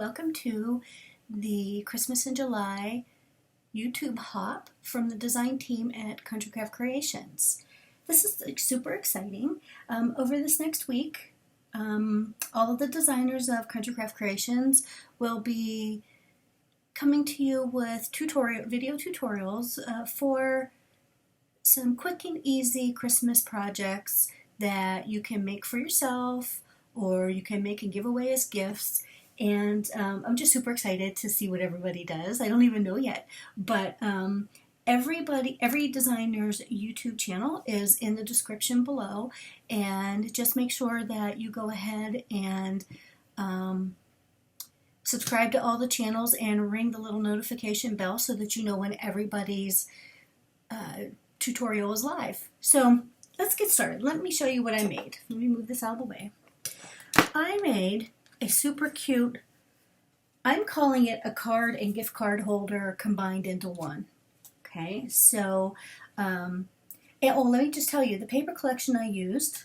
welcome to the Christmas in July YouTube hop from the design team at Craft Creations. This is super exciting. Over this next week, all of the designers of Craft Creations will be coming to you with video tutorials for some quick and easy Christmas projects that you can make for yourself or you can make and give away as gifts. And I'm just super excited to see what everybody does. I don't even know yet, but every designer's YouTube channel is in the description below, and just make sure that you go ahead and subscribe to all the channels and ring the little notification bell so that you know when everybody's tutorial is live. So let's get started. Let me show you what I made. Let me move this out of the way. I made a super cute, I'm calling it a card and gift card holder combined into one. Okay, so, let me just tell you, the paper collection I used,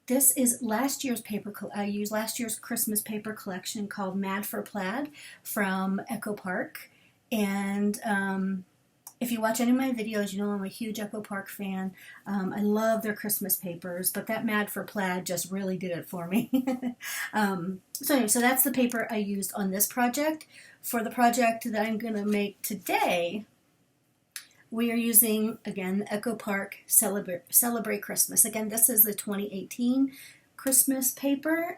this is last year's I used last year's Christmas paper collection called Mad for Plaid from Echo Park. And if you watch any of my videos, you know I'm a huge Echo Park fan. I love their Christmas papers, but that Mad for Plaid just really did it for me. So anyway, so that's the paper I used on this project. For the project that I'm going to make today, we are using, again, the Echo Park Celebrate Christmas. Again, this is the 2018 Christmas paper,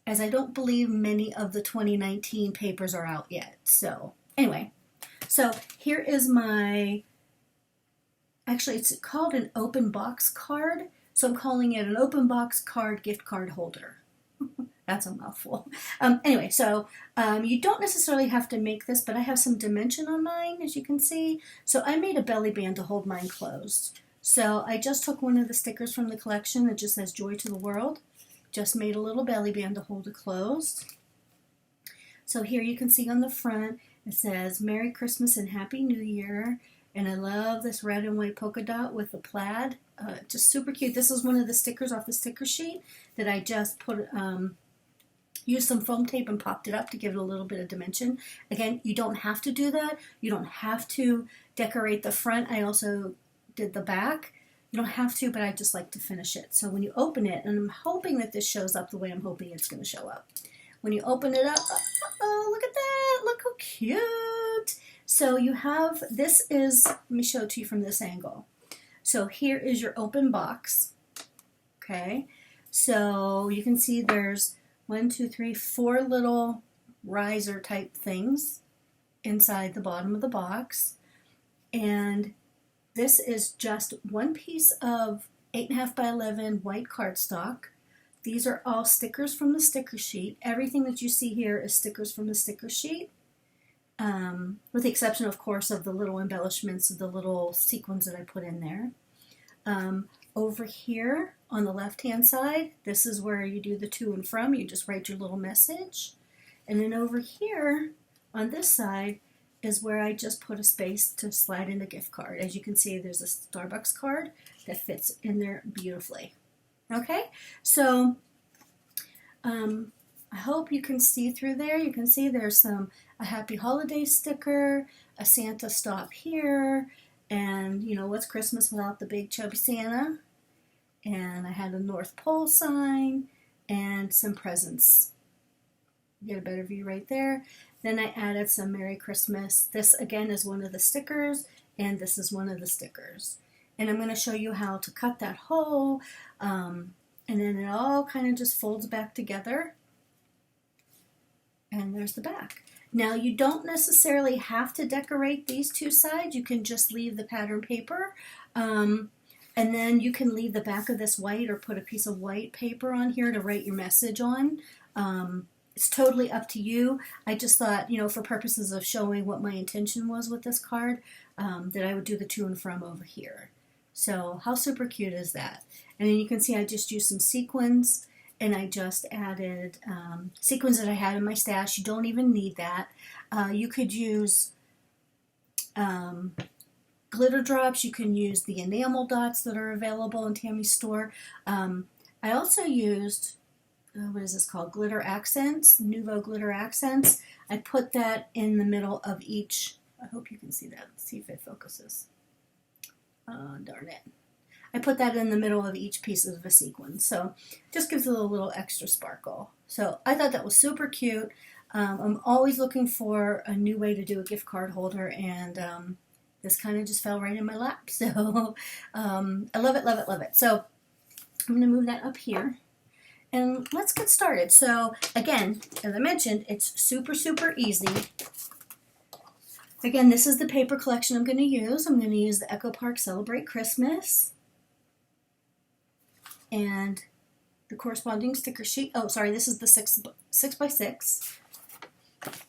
as I don't believe many of the 2019 papers are out yet. So anyway. So here is actually it's called an open box card. So I'm calling it an open box card gift card holder. That's a mouthful. Anyway, so you don't necessarily have to make this, but I have some dimension on mine, as you can see. So I made a belly band to hold mine closed. So I just took one of the stickers from the collection that just says Joy to the World. Just made a little belly band to hold it closed. So here you can see on the front, it says, Merry Christmas and Happy New Year. And I love this red and white polka dot with the plaid. Just super cute. This is one of the stickers off the sticker sheet that I just used some foam tape and popped it up to give it a little bit of dimension. Again, you don't have to do that. You don't have to decorate the front. I also did the back. You don't have to, but I just like to finish it. So when you open it, and I'm hoping that this shows up the way I'm hoping it's going to show up. When you open it up, oh, look at that. Look how cute. So you have, this is, let me show it to you from this angle. So here is your open box. Okay. So you can see there's 4 little riser type things inside the bottom of the box. And this is just one piece of 8.5 by 11 white cardstock. These are all stickers from the sticker sheet. Everything that you see here is stickers from the sticker sheet, with the exception, of course, of the little embellishments of the little sequins that I put in there. Over here on the left-hand side, this is where you do the to and from. You just write your little message. And then over here on this side is where I just put a space to slide in the gift card. As you can see, there's a Starbucks card that fits in there beautifully. Okay, so I hope you can see through there. You can see there's a Happy Holiday sticker, a Santa stop here, and you know, what's Christmas without the big chubby Santa? And I had a North Pole sign and some presents. You get a better view right there. Then I added some Merry Christmas. This again is one of the stickers, and this is one of the stickers. And I'm going to show you how to cut that hole, and then it all kind of just folds back together. And there's the back. Now you don't necessarily have to decorate these two sides. You can just leave the pattern paper, and then you can leave the back of this white or put a piece of white paper on here to write your message on. It's totally up to you. I just thought, you know, for purposes of showing what my intention was with this card, that I would do the to and from over here. So how super cute is that? And then you can see I just used some sequins, and I just added sequins that I had in my stash. You don't even need that. You could use glitter drops. You can use the enamel dots that are available in Tammy's store. I also used what is this called? Glitter accents, Nouveau glitter accents. I put that in the middle of each. I hope you can see that. Let's see if it focuses. Darn it. I put that in the middle of each piece of a sequin. So just gives it a little extra sparkle. So I thought that was super cute. I'm always looking for a new way to do a gift card holder, and this kind of just fell right in my lap. So I love it, love it, love it. So I'm going to move that up here. And let's get started. So again, as I mentioned, it's super, super easy. Again, this is the paper collection I'm going to use. I'm going to use the Echo Park Celebrate Christmas. And the corresponding sticker sheet. Oh, sorry, this is the 6x6.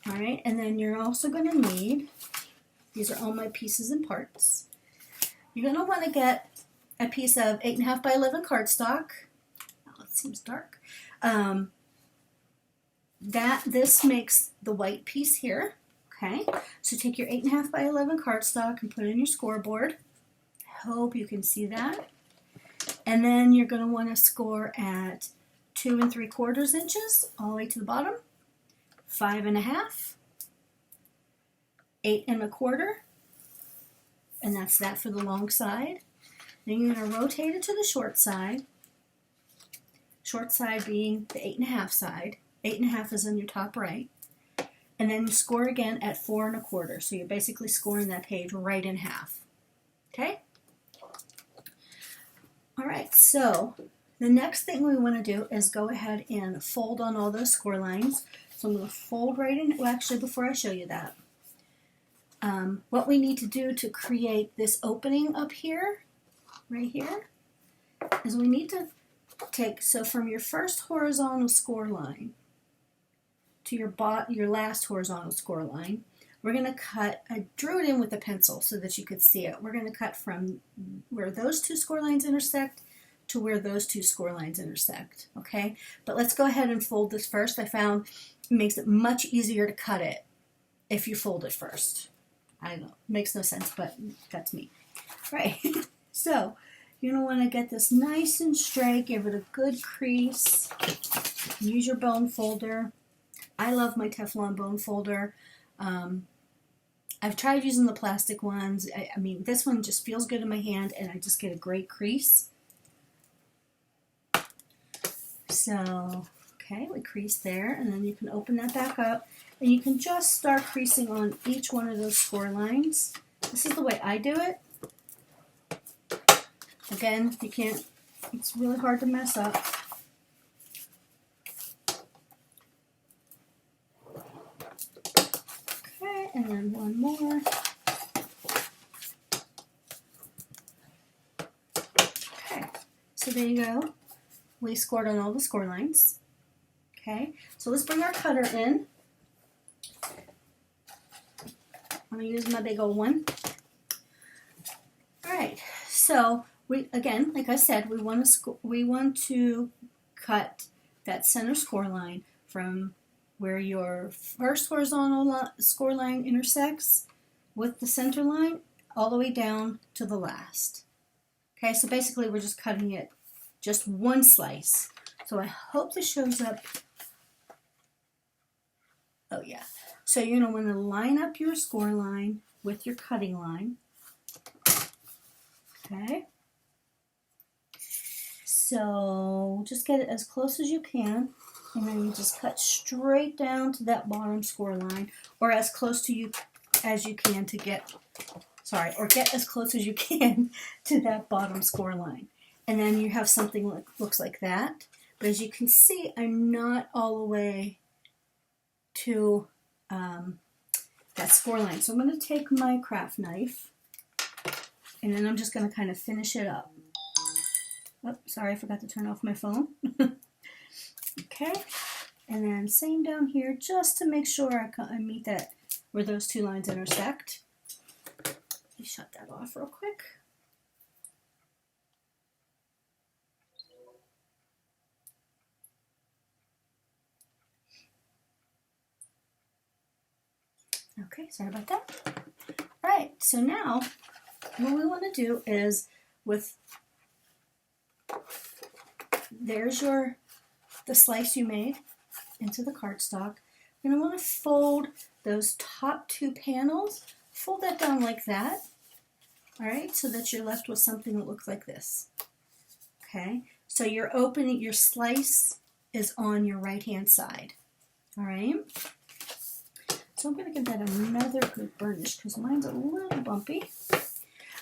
All right, and then you're also going to need, these are all my pieces and parts. You're going to want to get a piece of 8.5 by 11 cardstock. Oh, it seems dark. This makes the white piece here. Okay, so take your 8.5 by 11 cardstock and put it in your scoreboard. I hope you can see that. And then you're going to want to score at 2 3/4 inches all the way to the bottom, 5.5, 8 1/4, and that's that for the long side. Then you're going to rotate it to the short side being the 8.5 side. 8.5 is on your top right. And then you score again at 4 1/4. So you're basically scoring that page right in half. Okay? All right, so the next thing we want to do is go ahead and fold on all those score lines. So I'm going to fold right in. Well, actually, before I show you that, what we need to do to create this opening up here, right here, is we need to take, so from your first horizontal score line to your last horizontal score line, we're going to cut, I drew it in with a pencil so that you could see it. We're going to cut from where those two score lines intersect to where those two score lines intersect, okay? But let's go ahead and fold this first. I found it makes it much easier to cut it if you fold it first. I know, makes no sense, but that's me. Right, so you're going to want to get this nice and straight, give it a good crease, use your bone folder. I love my Teflon bone folder. I've tried using the plastic ones. I mean, this one just feels good in my hand, and I just get a great crease. So, okay, we crease there, and then you can open that back up, and you can just start creasing on each one of those score lines. This is the way I do it. Again, you can't, it's really hard to mess up. And then one more. Okay, so there you go. We scored on all the score lines. Okay, so let's bring our cutter in. I'm going to use my big old one. All right, so we, again, like I said, we want to cut that center score line from where your first horizontal score line intersects with the center line all the way down to the last. Okay, so basically we're just cutting it just one slice. So I hope this shows up. Oh yeah. So you're going to want to line up your score line with your cutting line. Okay. So just get it as close as you can. And then you just cut straight down to that bottom score line, or as close to you as you can to get, or get as close as you can to that bottom score line. And then you have something that looks like that. But as you can see, I'm not all the way to that score line. So I'm going to take my craft knife, and then I'm just going to kind of finish it up. Oh, sorry, I forgot to turn off my phone. Okay, and then same down here, just to make sure I meet that where those two lines intersect. Let me shut that off real quick. Okay, sorry about that. All right, so now what we want to do is there's your the slice you made into the cardstock. You're going to want to fold those top two panels, fold that down like that, all right, so that you're left with something that looks like this. Okay, so you're opening, your slice is on your right-hand side, all right? So I'm going to give that another good burnish because mine's a little bumpy.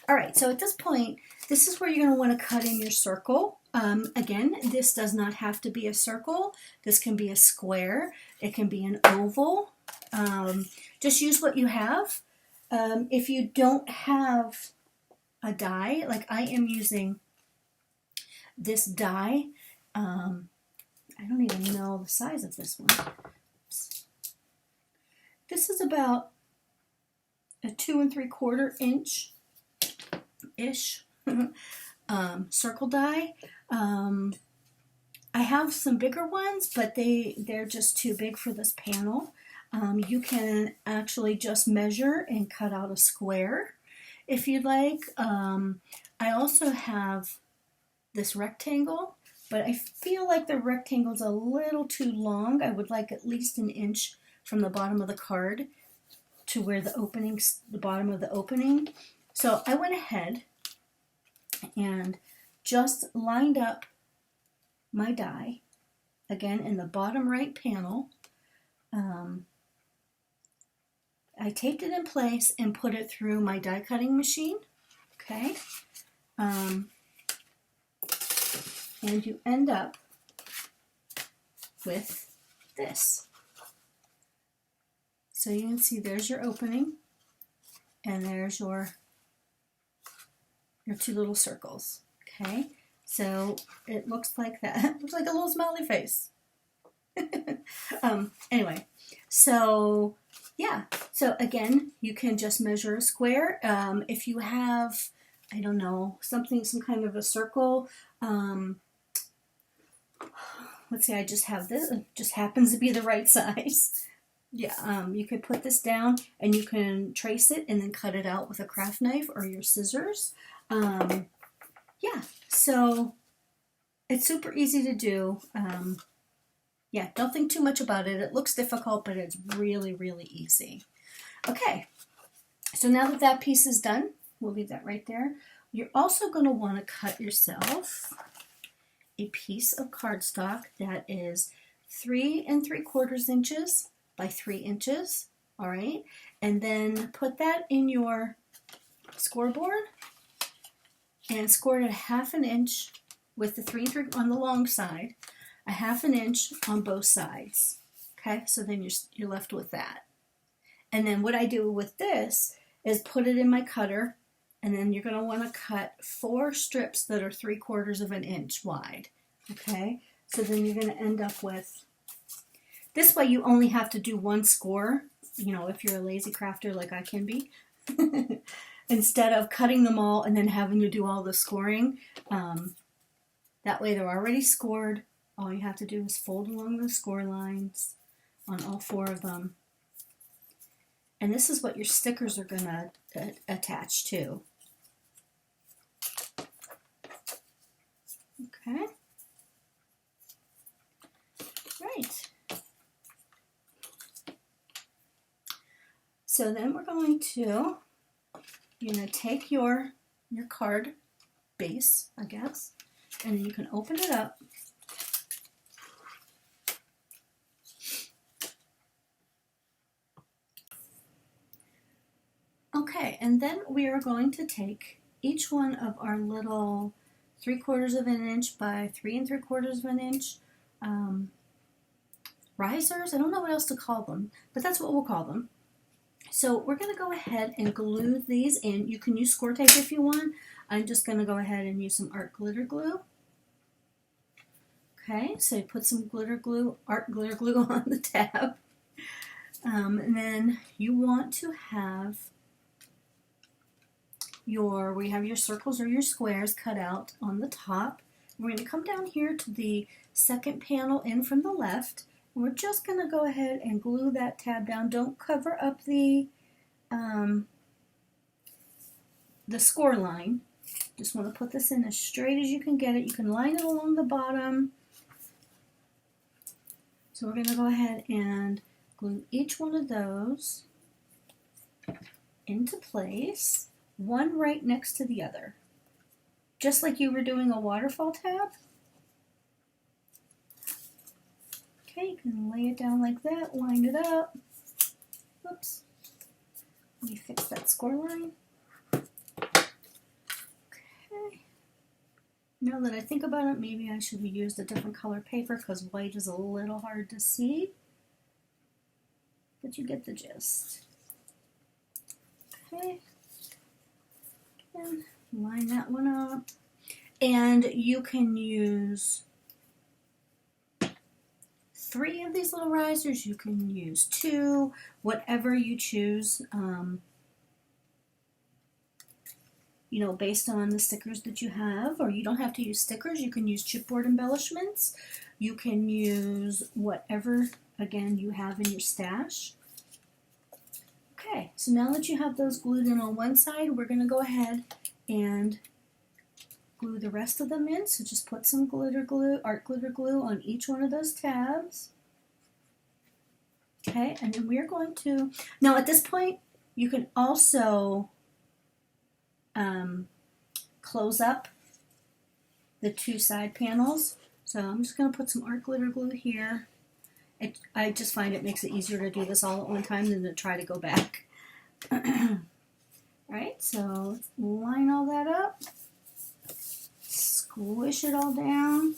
All right, so at this point, this is where you're going to want to cut in your circle. Again, this does not have to be a circle. This can be a square. It can be an oval. Just use what you have. If you don't have a die, like I am using this die, I don't even know the size of this one. Oops. This is about a 2 3/4 inch-ish circle die. I have some bigger ones, but they're just too big for this panel. You can actually just measure and cut out a square if you'd like. I also have this rectangle, but I feel like the rectangle's a little too long. I would like at least 1 inch from the bottom of the card to where the bottom of the opening. So I went ahead and just lined up my die, again in the bottom right panel. I taped it in place and put it through my die cutting machine, okay? And you end up with this. So you can see there's your opening, and there's your 2 little circles, okay? So it looks like that. It looks like a little smiley face. Anyway, so yeah. So again, you can just measure a square. If you have, I don't know, some kind of a circle. Let's say I just have this. It just happens to be the right size. Yeah, you could put this down and you can trace it and then cut it out with a craft knife or your scissors. Yeah, so it's super easy to do. Yeah, don't think too much about it. It looks difficult, but it's really, really easy. Okay, so now that that piece is done, we'll leave that right there. You're also going to want to cut yourself a piece of cardstock that is 3 3/4 inches by 3 inches, all right? And then put that in your scoreboard and score it 1/2 inch with the 3 on the long side, 1/2 inch on both sides. Okay, so then you're left with that. And then what I do with this is put it in my cutter, and then you're going to want to cut 4 strips that are 3/4 inch wide. Okay, so then you're going to end up with, this way you only have to do 1 score, you know, if you're a lazy crafter like I can be, instead of cutting them all and then having to do all the scoring. That way they're already scored. All you have to do is fold along the score lines on all 4 of them. And this is what your stickers are going to attach to. Okay. Right. So then we're going to, you're going to take your card base, I guess, and you can open it up. Okay, and then we are going to take each one of our little 3/4 inch by 3 3/4 inch risers. I don't know what else to call them, but that's what we'll call them. So we're going to go ahead and glue these in. You can use score tape if you want. I'm just going to go ahead and use some art glitter glue. Okay, so you put some art glitter glue on the tab. And then you want to have we have your circles or your squares cut out on the top. We're going to come down here to the second panel in from the left. And we're just going to go ahead and glue that tab down. Don't cover up the score line. Just want to put this in as straight as you can get it. You can line it along the bottom. So we're going to go ahead and glue each one of those into place, one right next to the other. Just like you were doing a waterfall tab. Okay, you can lay it down like that, line it up. Whoops. Let me fix that score line. Okay. Now that I think about it, maybe I should have used a different color paper because white is a little hard to see. But you get the gist. Okay. Again, line that one up. And you can use 3 of these little risers. You can use 2, whatever you choose. You know, based on the stickers that you have, or you don't have to use stickers. You can use chipboard embellishments. You can use whatever, again, you have in your stash. Okay, so now that you have those glued in on one side, we're going to go ahead and glue the rest of them in. So just put some glitter glue, art glitter glue on each one of those tabs. Okay, and then we're going to, now at this point, you can also close up the 2 side panels. So I'm just going to put some art glitter glue here. I just find it makes it easier to do this all at one time than to try to go back. Alright, so let's line all that up. Squish it all down.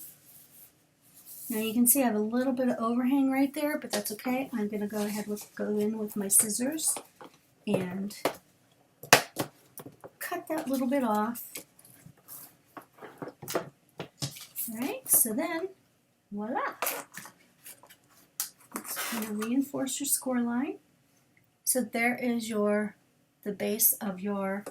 Now you can see I have a little bit of overhang right there, but that's okay. I'm going to go ahead and go in with my scissors and cut that little bit off. Alright, so then, voila. Let's kind of reinforce your score line. So there is the base of your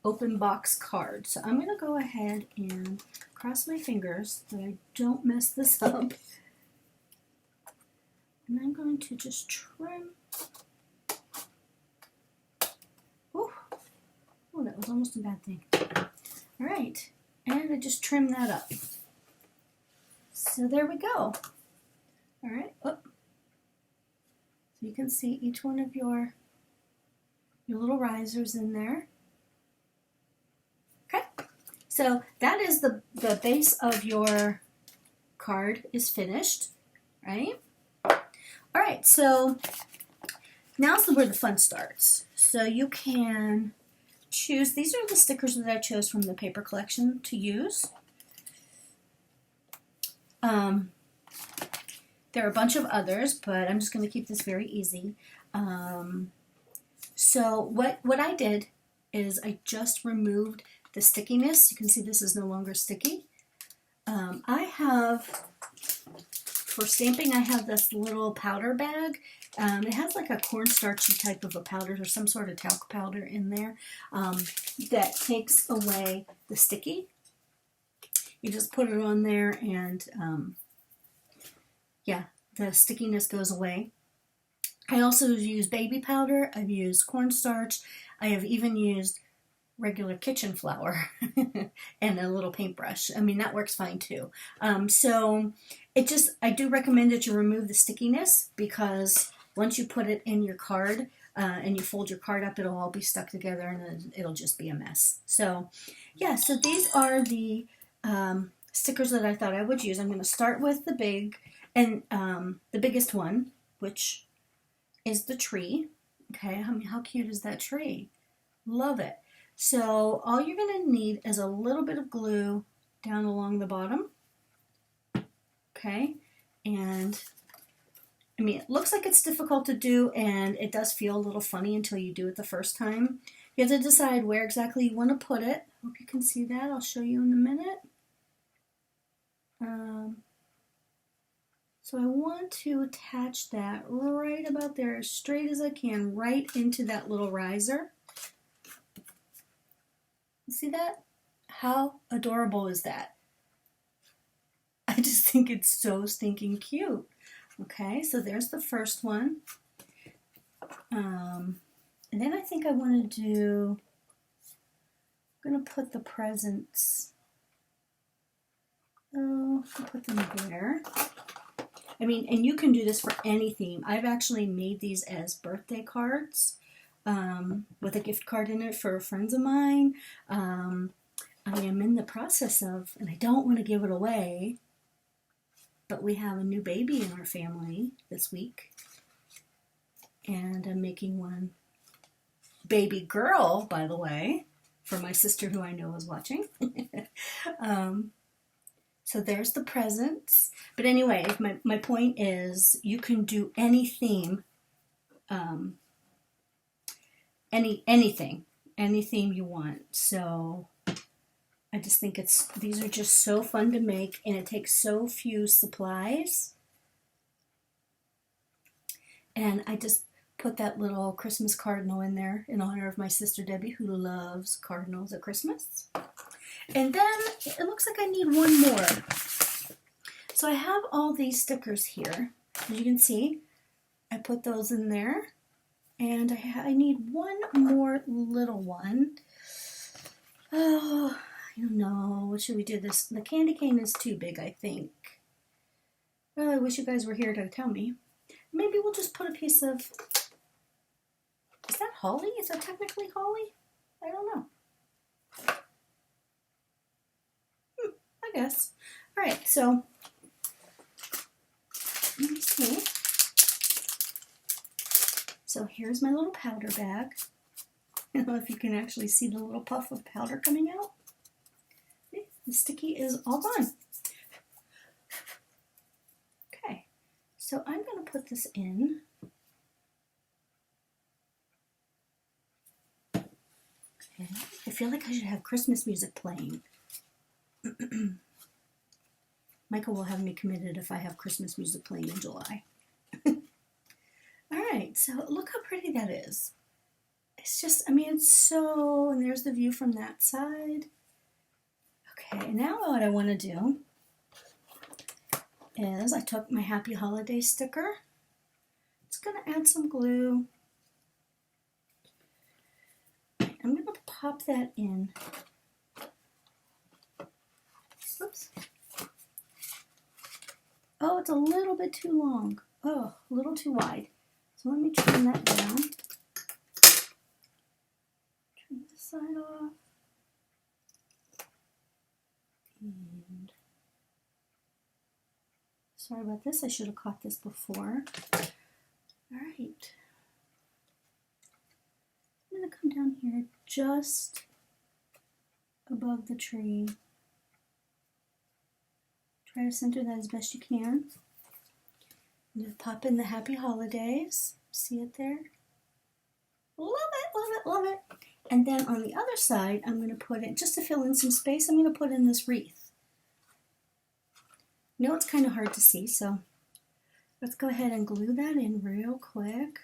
open box card. So I'm going to go ahead and cross my fingers that I don't mess this up. And I'm going to just trim. Oh, that was almost a bad thing. All right, and I just trim that up. So there we go. All right, so you can see each one of your little risers in there. Okay, so that is the base of your card is finished, right? All right, so now's where the fun starts. So you can choose, these are the stickers that I chose from the paper collection to use. There are a bunch of others, but I'm just going to keep this very easy. So what I did is I just removed the stickiness. You can see this is no longer sticky. I have, for stamping, I have this little powder bag. It has like a cornstarchy type of a powder or some sort of talc powder in there that takes away the sticky. You just put it on there and yeah, the stickiness goes away. I also use baby powder. I've used cornstarch. I have even used regular kitchen flour and a little paintbrush. I mean, that works fine too. So I do recommend that you remove the stickiness, because once you put it in your card and you fold your card up, it'll all be stuck together and it'll just be a mess. So yeah, so these are the stickers that I thought I would use. I'm going to start with the biggest one, which is the tree. Okay, I mean, how cute is that tree? Love it. So all you're going to need is a little bit of glue down along the bottom. Okay, and I mean, it looks like it's difficult to do, and it does feel a little funny until you do it the first time. You have to decide where exactly you want to put it. Hope you can see that. I'll show you in a minute. So I want to attach that right about there, as straight as I can, right into that little riser. See that? How adorable is that? I just think it's so stinking cute. Okay, so there's the first one. And then I think I want to do, I'm going to put the presents, I'll put them there. I mean, and you can do this for any theme. I've actually made these as birthday cards with a gift card in it for friends of mine. I am in the process of, and I don't want to give it away, but we have a new baby in our family this week. And I'm making one baby girl, by the way, for my sister who I know is watching. So there's the presents. But anyway, my point is you can do any theme, anything you want. So I just think these are just so fun to make, and it takes so few supplies. And I just put that little Christmas cardinal in there in honor of my sister Debbie, who loves cardinals at Christmas. And then it looks like I need one more. So I have all these stickers here. As you can see, I put those in there. And I need one more little one. Oh, I don't know. What should we do this? The candy cane is too big, I think. Oh, I wish you guys were here to tell me. Maybe we'll just put a piece of... Is that holly? Is that technically holly? I don't know. I guess. All right, so let me see. So here's my little powder bag. I don't know if you can actually see the little puff of powder coming out. The sticky is all gone. Okay, so I'm going to put this in. Okay. I feel like I should have Christmas music playing. Michael will have me committed if I have Christmas music playing in July. Alright, so look how pretty that is. It's just, I mean, it's so, and there's the view from that side. Okay, now what I want to do is I took my Happy Holiday sticker. Just going to add some glue. I'm going to pop that in. Oops. Oh, it's a little bit too long. Oh, a little too wide. So let me trim that down. Trim this side off. And sorry about this. I should have caught this before. All right. I'm going to come down here just above the tree. Try to center that as best you can. I'm going to pop in the Happy Holidays. See it there? Love it, love it, love it. And then on the other side, I'm going to put in, just to fill in some space, I'm going to put in this wreath. I know it's kind of hard to see, so let's go ahead and glue that in real quick.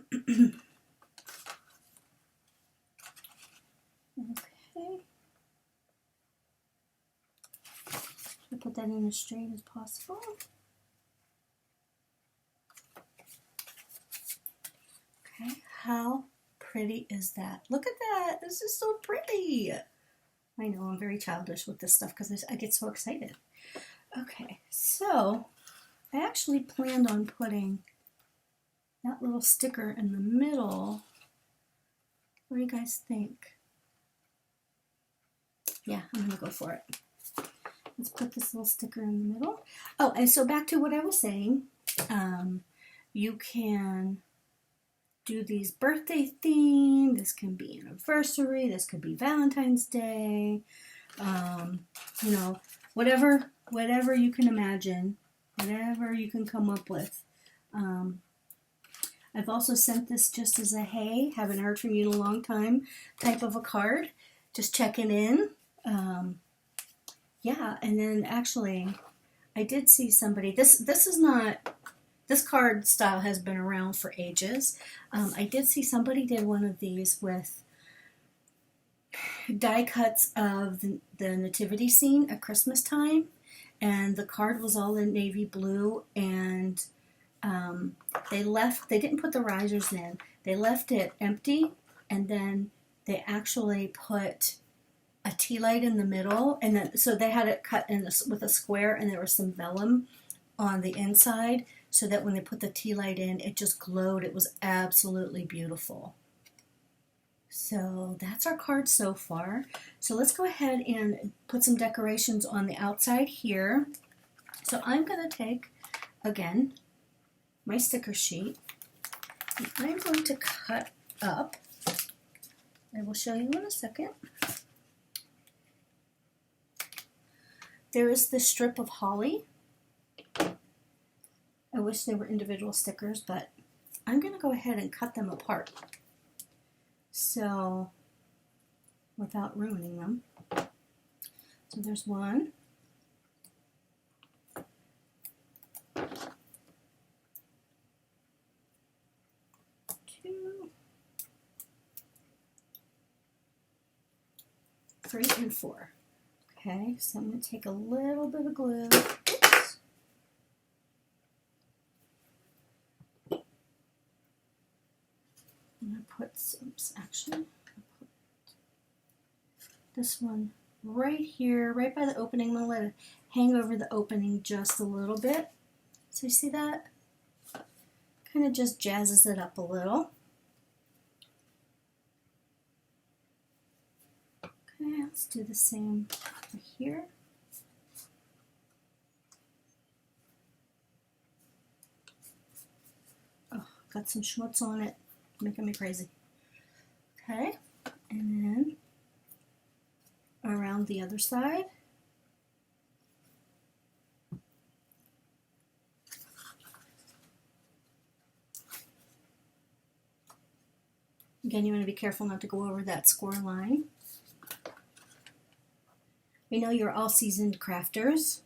Okay. I'll put that in as straight as possible. Okay, how pretty is that? Look at that. This is so pretty. I know I'm very childish with this stuff because I get so excited. Okay, so I actually planned on putting that little sticker in the middle. What do you guys think? Yeah, I'm going to go for it. Let's put this little sticker in the middle. Oh, and so back to what I was saying. You can do these birthday theme. This can be anniversary. This could be Valentine's Day. You know, whatever you can imagine, whatever you can come up with. I've also sent this just as a hey, haven't heard from you in a long time type of a card. Just checking in. Yeah, and then actually, I did see somebody. This is not. This card style has been around for ages. I did see somebody did one of these with die cuts of the nativity scene at Christmas time, and the card was all in navy blue, and they didn't put the risers in. They left it empty, and then they actually put a tea light in the middle, and then so they had it cut in with a square, and there was some vellum on the inside, so that when they put the tea light in, it just glowed. It was absolutely beautiful. So that's our card so far. So let's go ahead and put some decorations on the outside here. So I'm going to take, again, my sticker sheet, and I'm going to cut up. I will show you in a second. There is this strip of holly. I wish they were individual stickers, but I'm going to go ahead and cut them apart. So, without ruining them. So there's one. 2, 3, and 4. Okay, so I'm going to take a little bit of glue. Oops. I'm going to put some, actually, put this one right here, right by the opening. I'm going to let it hang over the opening just a little bit. So you see that? Kind of just jazzes it up a little. Okay, let's do the same over here. Oh, got some schmutz on it, making me crazy. Okay, and then around the other side. Again, you want to be careful not to go over that score line. We know you're all seasoned crafters,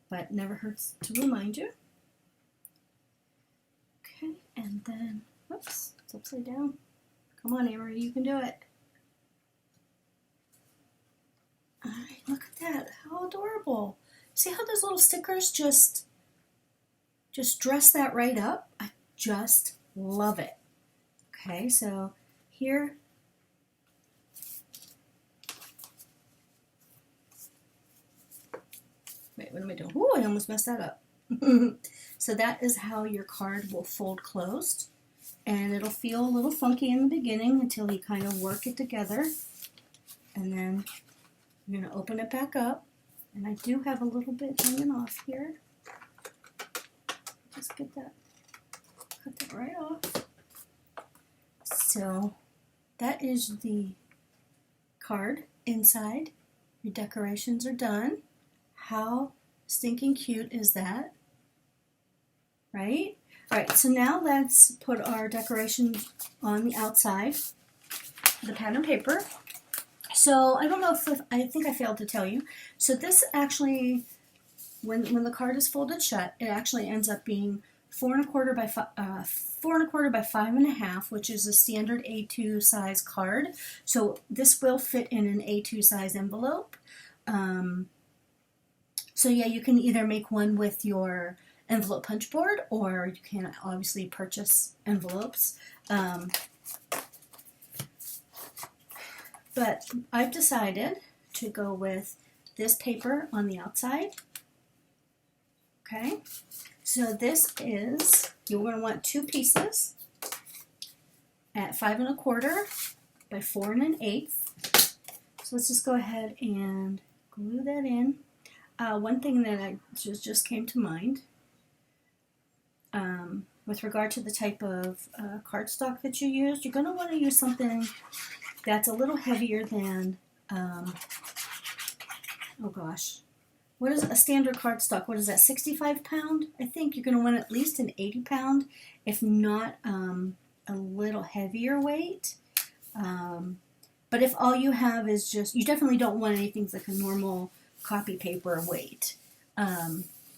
but never hurts to remind you. Okay, and then, whoops, it's upside down. Come on, Amory, you can do it. All right, look at that, how adorable. See how those little stickers just dress that right up? I just love it. Okay, so here, wait, what am I doing? Oh, I almost messed that up. So that is how your card will fold closed, and it'll feel a little funky in the beginning until you kind of work it together, and then you're going to open it back up, and I do have a little bit hanging off here. Just get that, cut that right off. So that is the card inside. Your decorations are done. How stinking cute is that? Right? All right, so now let's put our decorations on the outside of the pattern paper. So I don't know if I think I failed to tell you. So this actually, when the card is folded shut, it actually ends up being 4 1/4 by 5.5, which is a standard A2 size card. So this will fit in an A2 size envelope. So yeah, you can either make one with your envelope punch board, or you can obviously purchase envelopes. But I've decided to go with this paper on the outside. Okay, so this is, you're going to want 2 pieces at 5 1/4 by 4 1/8. So let's just go ahead and glue that in. One thing that just came to mind, with regard to the type of cardstock that you use, you're going to want to use something that's a little heavier than, oh gosh, what is a standard cardstock? What is that, 65 pound? I think you're going to want at least an 80 pound, if not a little heavier weight. But if all you have is just, you definitely don't want anything like a normal copy paper weight.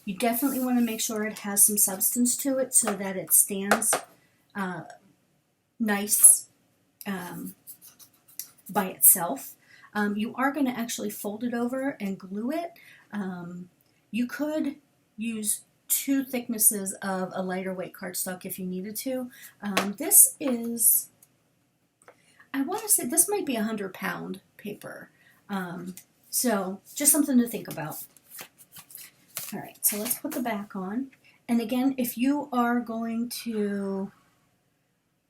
You definitely want to make sure it has some substance to it so that it stands nice by itself. You are going to actually fold it over and glue it. You could use 2 thicknesses of a lighter weight cardstock if you needed to. This is I want to say this might be 100-pound paper. So just something to think about. All right, so let's put the back on. And again, if you are going to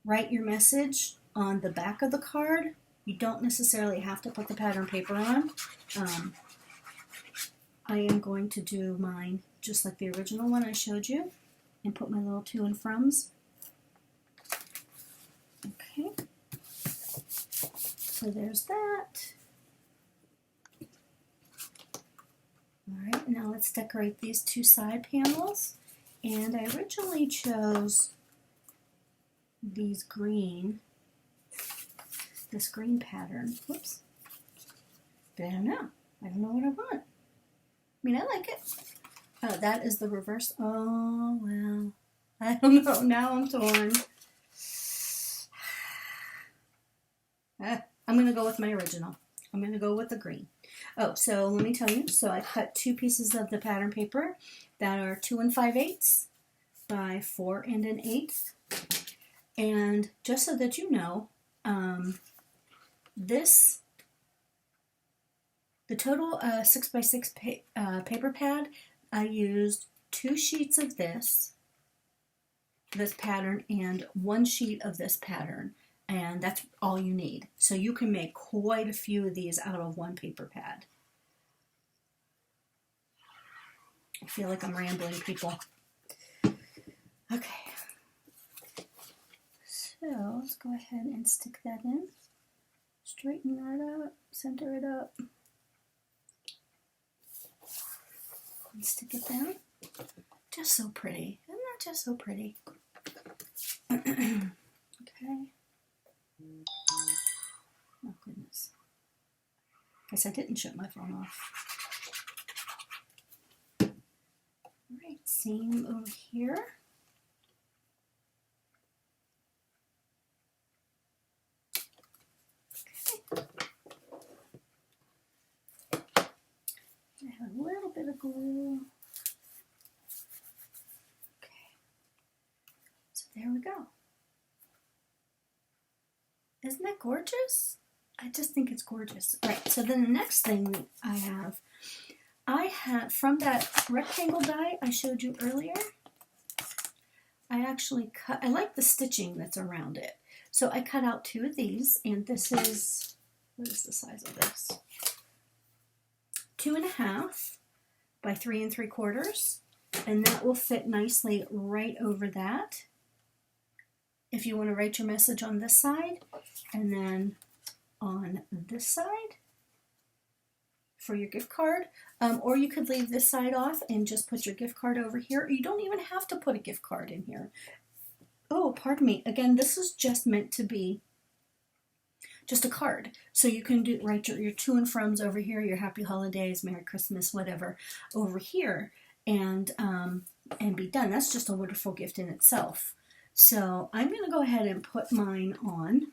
write your message on the back of the card, you don't necessarily have to put the pattern paper on. I am going to do mine just like the original one I showed you and put my little to and froms. Okay, so there's that. All right, now let's decorate these two side panels. And I originally chose this green pattern. Whoops. But I don't know. I don't know what I want. I mean, I like it. Oh, that is the reverse. Oh, well. I don't know. Now I'm torn. I'm going to go with my original. I'm going to go with the green. Oh, so let me tell you. So I cut 2 pieces of the pattern paper that are 2 5/8 by 4 1/8. And just so that you know, the total 6x6 paper pad, I used 2 sheets of this pattern and 1 sheet of this pattern. And that's all you need. So you can make quite a few of these out of 1 paper pad. I feel like I'm rambling, people. Okay. So let's go ahead and stick that in. Straighten that up, center it up. And stick it down. Just so pretty. Isn't that just so pretty? Okay. Oh, goodness. Guess I didn't shut my phone off. Alright, same over here. Okay. I have a little bit of glue. Okay. So there we go. Isn't that gorgeous? I just think it's gorgeous. All right, so then the next thing I have from that rectangle die I showed you earlier, I actually cut, I like the stitching that's around it. So I cut out 2 of these, and this is, what is the size of this? 2.5 by 3 3/4, and that will fit nicely right over that. If you want to write your message on this side, and then on this side for your gift card, or you could leave this side off and just put your gift card over here. You don't even have to put a gift card in here. Oh, pardon me. Again, this is just meant to be just a card. So you can write your to and froms over here, your happy holidays, Merry Christmas, whatever, over here, and be done. That's just a wonderful gift in itself. So I'm going to go ahead and put mine on.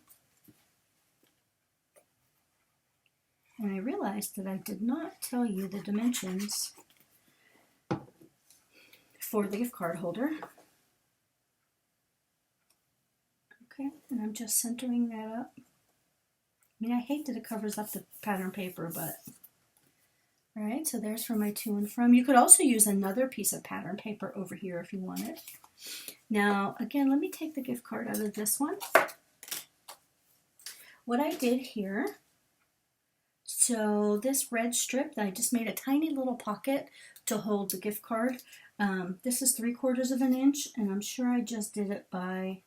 And I realized that I did not tell you the dimensions for the gift card holder. Okay, and I'm just centering that up. I mean, I hate that it covers up the pattern paper, but all right, so there's for my to and from. You could also use another piece of pattern paper over here if you wanted. Now, again, let me take the gift card out of this one. What I did here, so this red strip, I just made a tiny little pocket to hold the gift card. This is 3/4 of an inch, and I'm sure I just did it by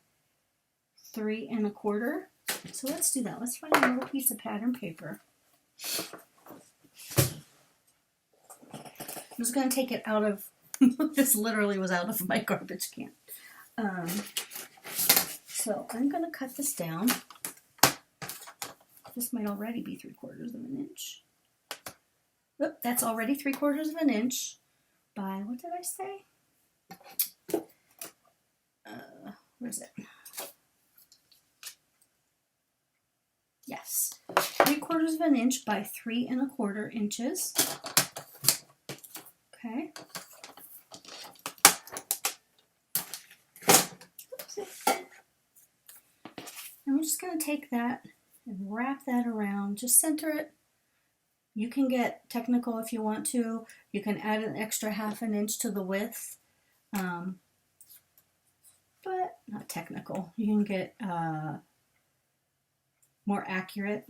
3 1/4. So let's do that. Let's find a little piece of pattern paper. I'm just going to take it out of, this literally was out of my garbage can. So I'm going to cut this down. This might already be 3/4 of an inch. Oop, that's already 3/4 of an inch by, what did I say? Where is it? Yes, 3/4 of an inch by 3 1/4 inches. Okay. Oopsie. I'm just going to take that and wrap that around. Just center it. You can get technical if you want to. You can add an extra 1/2 inch to the width, but not technical. You can get more accurate.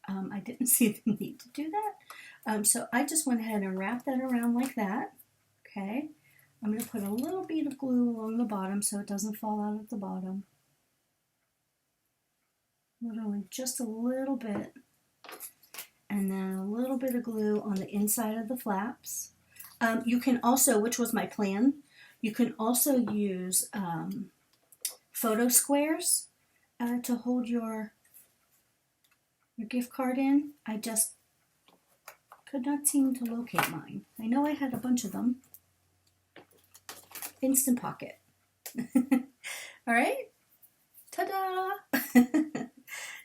I didn't see the need to do that. So I just went ahead and wrapped that around like that. Okay. I'm going to put a little bead of glue along the bottom so it doesn't fall out at the bottom. Literally just a little bit. And then a little bit of glue on the inside of the flaps. You can also, which was my plan, you can also use photo squares to hold your gift card in. I just could not seem to locate mine. I know I had a bunch of them. Instant Pocket. All right, ta-da!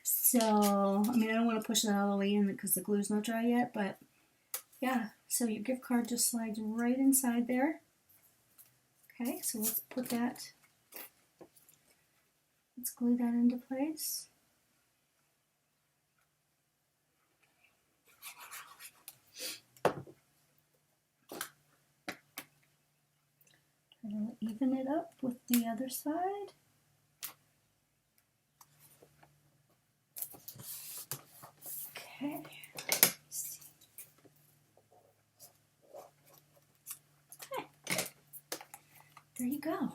So, I mean, I don't want to push that all the way in because the glue's not dry yet, but yeah, so your gift card just slides right inside there. Okay, so let's put that, let's glue that into place. I'll even it up with the other side. Okay. Okay. There you go.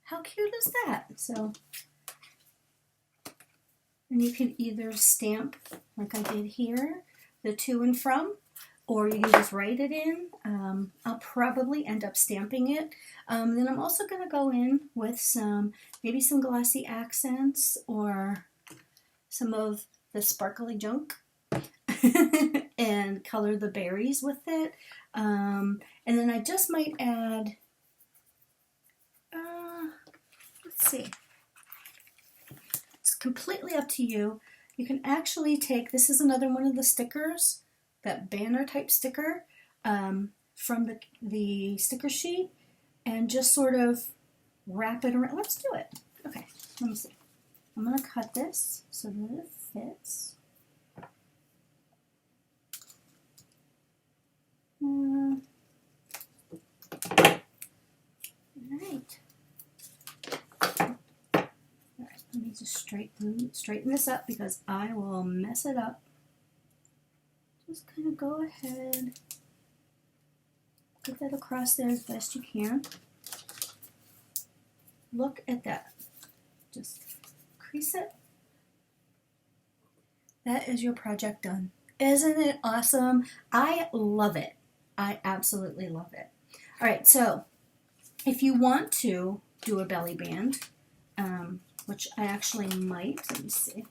How cute is that? So, and you can either stamp like I did here, the to and from, or you can just write it in. I'll probably end up stamping it. Then I'm also going to go in with maybe some glossy accents or some of the sparkly junk and color the berries with it. And then I just might add, let's see, it's completely up to you. You can actually take, this is another one of the stickers, that banner type sticker from the sticker sheet, and just sort of wrap it around. Let's do it. Okay, let me see. I'm going to cut this so that it fits. All right. Let me just straighten this up because I will mess it up. Just kind of go ahead, get that across there as best you can. Look at that. Just crease it. That is your project done. Isn't it awesome? I love it. I absolutely love it. All right, so if you want to do a belly band, which I actually might, let me see.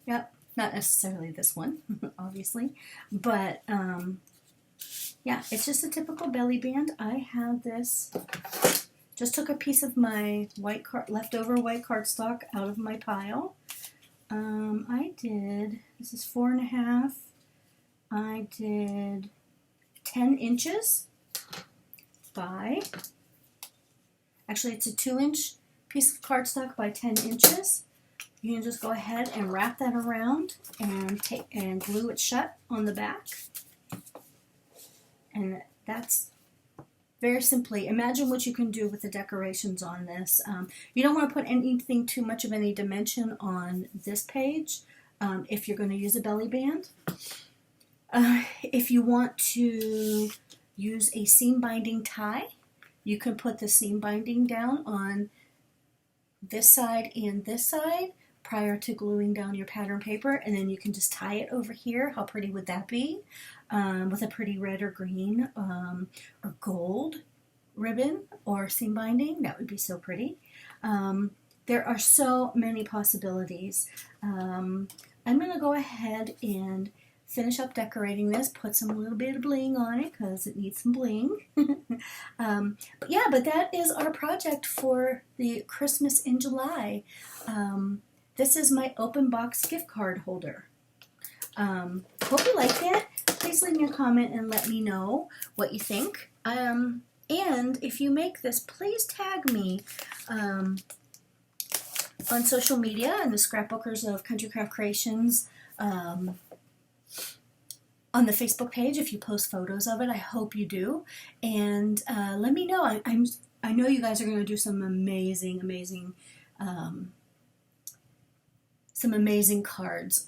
Yep, not necessarily this one, obviously, but yeah, it's just a typical belly band. I have this, just took a piece of my leftover white cardstock out of my pile. I did, this is 4.5, I did 10 inches by, actually it's a 2-inch piece of cardstock by 10 inches. You can just go ahead and wrap that around and glue it shut on the back. And that's very simply, imagine what you can do with the decorations on this. You don't want to put anything too much of any dimension on this page if you're going to use a belly band. If you want to use a seam binding tie, you can put the seam binding down on this side and this side prior to gluing down your pattern paper, and then you can just tie it over here. How pretty would that be? With a pretty red or green or gold ribbon or seam binding. That would be so pretty. There are so many possibilities. I'm going to go ahead and finish up decorating this, put some little bit of bling on it because it needs some bling. But that is our project for the Christmas in July. This is my open box gift card holder. Hope you liked it. Please leave me a comment and let me know what you think. And if you make this, please tag me on social media and the scrapbookers of Country Craft Creations on the Facebook page if you post photos of it. I hope you do, and let me know. I know you guys are going to do some amazing cards.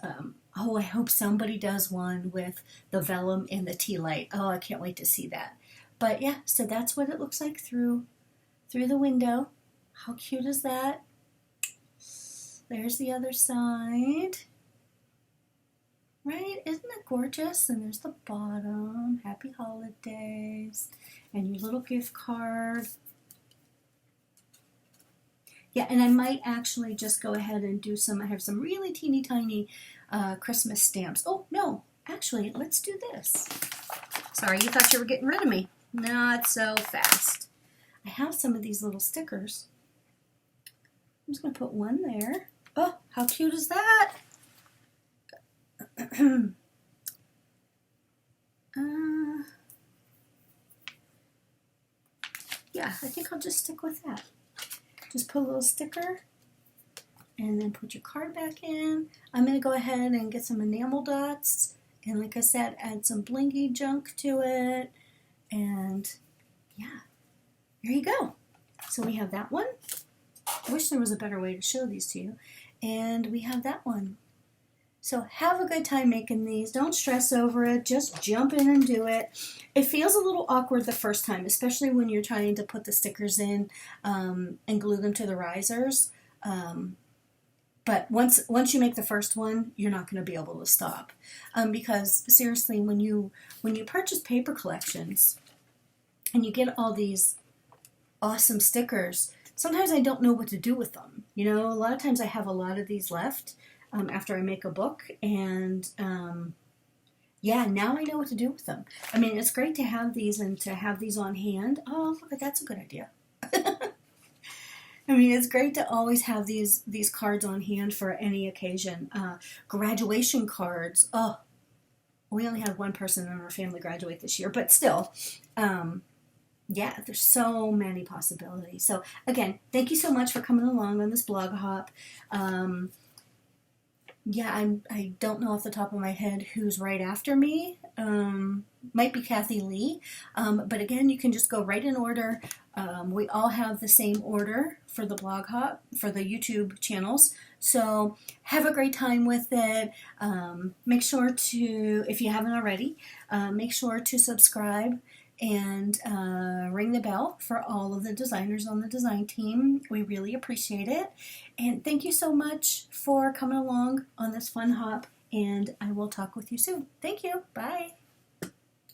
Oh, I hope somebody does one with the vellum and the tea light. Oh, I can't wait to see that. But yeah, so that's what it looks like through the window. How cute is that? There's the other side. Right? Isn't it gorgeous? And there's the bottom. Happy holidays. And your little gift card. Yeah, and I might actually just go ahead and do I have some really teeny tiny Christmas stamps. Oh, no, actually, let's do this. Sorry, you thought you were getting rid of me. Not so fast. I have some of these little stickers. I'm just going to put one there. Oh, how cute is that? Yeah, I think I'll just stick with that. Just put a little sticker and then put your card back in. I'm going to go ahead and get some enamel dots and, like I said, add some blinky junk to it. And yeah, there you go. So we have that one. I wish there was a better way to show these to you. And we have that one. So have a good time making these. Don't stress over it. Just jump in and do it. It feels a little awkward the first time, especially when you're trying to put the stickers in and glue them to the risers. But once you make the first one, you're not going to be able to stop. Because seriously, when you purchase paper collections and you get all these awesome stickers, sometimes I don't know what to do with them. You know, a lot of times I have a lot of these left. After I make a book, and yeah, now I know what to do with them. I mean, it's great to have these and to have these on hand. Oh, look, that's a good idea. I mean, it's great to always have these cards on hand for any occasion. Graduation cards. Oh, we only had one person in our family graduate this year, but still, yeah, there's so many possibilities. So again, thank you so much for coming along on this blog hop. Yeah, I don't know off the top of my head who's right after me. Might be Kathy Lee. But again, you can just go right in order. We all have the same order for the blog hop, for the YouTube channels. So have a great time with it. Make sure to, if you haven't already, make sure to subscribe and ring the bell for all of the designers on the design team. We really appreciate it. And thank you so much for coming along on this fun hop, and I will talk with you soon. Thank you. Bye.